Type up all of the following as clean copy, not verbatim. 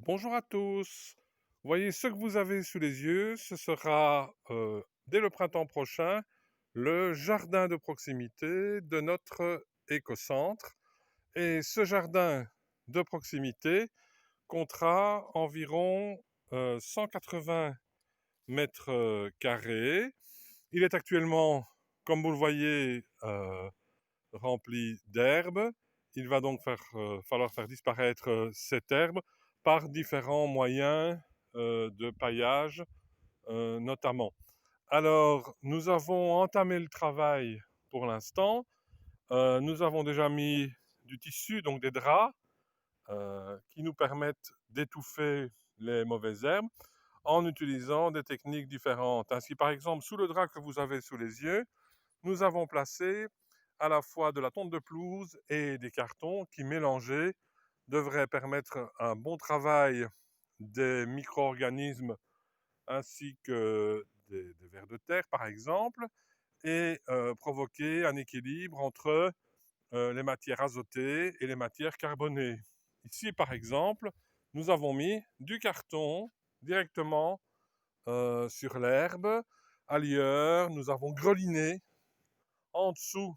Bonjour à tous. Vous voyez ce que vous avez sous les yeux, ce sera dès le printemps prochain le jardin de proximité de notre écocentre. Et ce jardin de proximité comptera environ 180 mètres carrés. Il est actuellement, comme vous le voyez, rempli d'herbe. Il va donc falloir faire disparaître cette herbe par différents moyens de paillage notamment. Alors, nous avons entamé le travail pour l'instant. Nous avons déjà mis du tissu, donc des draps, qui nous permettent d'étouffer les mauvaises herbes en utilisant des techniques différentes. Ainsi, par exemple, sous le drap que vous avez sous les yeux, nous avons placé à la fois de la tonte de pelouse et des cartons qui, mélangés, devraient permettre un bon travail des micro-organismes ainsi que des vers de terre, par exemple, et provoquer un équilibre entre les matières azotées et les matières carbonées. Ici, par exemple, nous avons mis du carton directement sur l'herbe. Ailleurs, nous avons greliné en dessous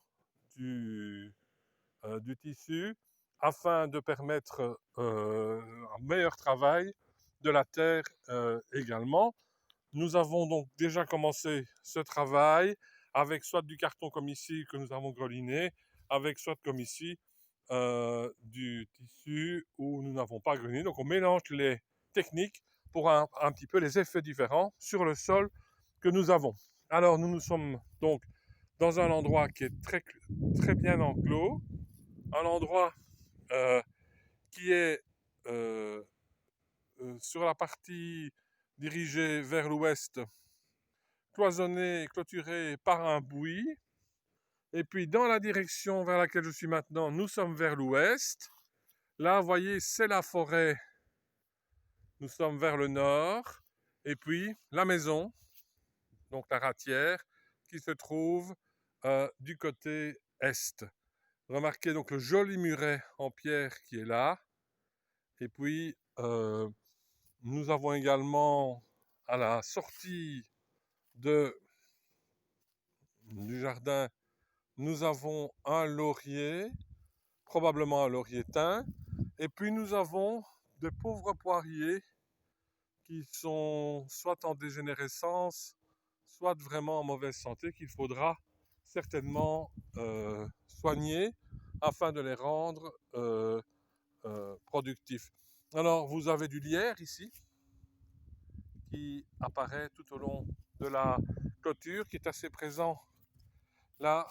du tissu afin de permettre un meilleur travail de la terre également. Nous avons donc déjà commencé ce travail avec soit du carton comme ici que nous avons greliné, avec soit comme ici du tissu où nous n'avons pas greliné. Donc on mélange les techniques pour un petit peu les effets différents sur le sol que nous avons. Alors nous sommes donc dans un endroit qui est très bien enclos, un endroit qui est sur la partie dirigée vers l'ouest, cloisonné et clôturé par un buis. Et puis dans la direction vers laquelle je suis maintenant, nous sommes vers l'ouest. Là, vous voyez, c'est la forêt. Nous sommes vers le nord. Et puis la maison, donc la ratière, qui se trouve du côté est. Remarquez donc le joli muret en pierre qui est là. Et puis, nous avons également à la sortie du jardin, nous avons un laurier, probablement un laurier thym. Et puis nous avons de pauvres poiriers qui sont soit en dégénérescence, soit vraiment en mauvaise santé, qu'il faudra certainement soigner afin de les rendre productifs. Alors, vous avez du lierre ici, qui apparaît tout au long de la clôture, qui est assez présent là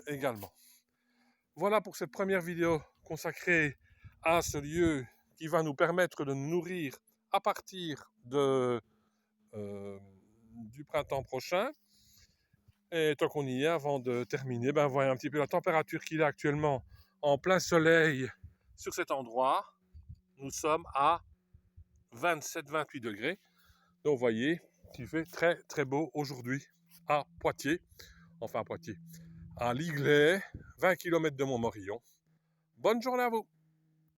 également. Voilà pour cette première vidéo consacrée à ce lieu qui va nous permettre de nous nourrir à partir du printemps prochain. Et tant qu'on y est, avant de terminer, voyez un petit peu la température qu'il a actuellement en plein soleil sur cet endroit. Nous sommes à 27-28 degrés. Donc vous voyez qu'il fait très très beau aujourd'hui à Poitiers, à Liglet, 20 km de Montmorillon. Bonne journée à vous!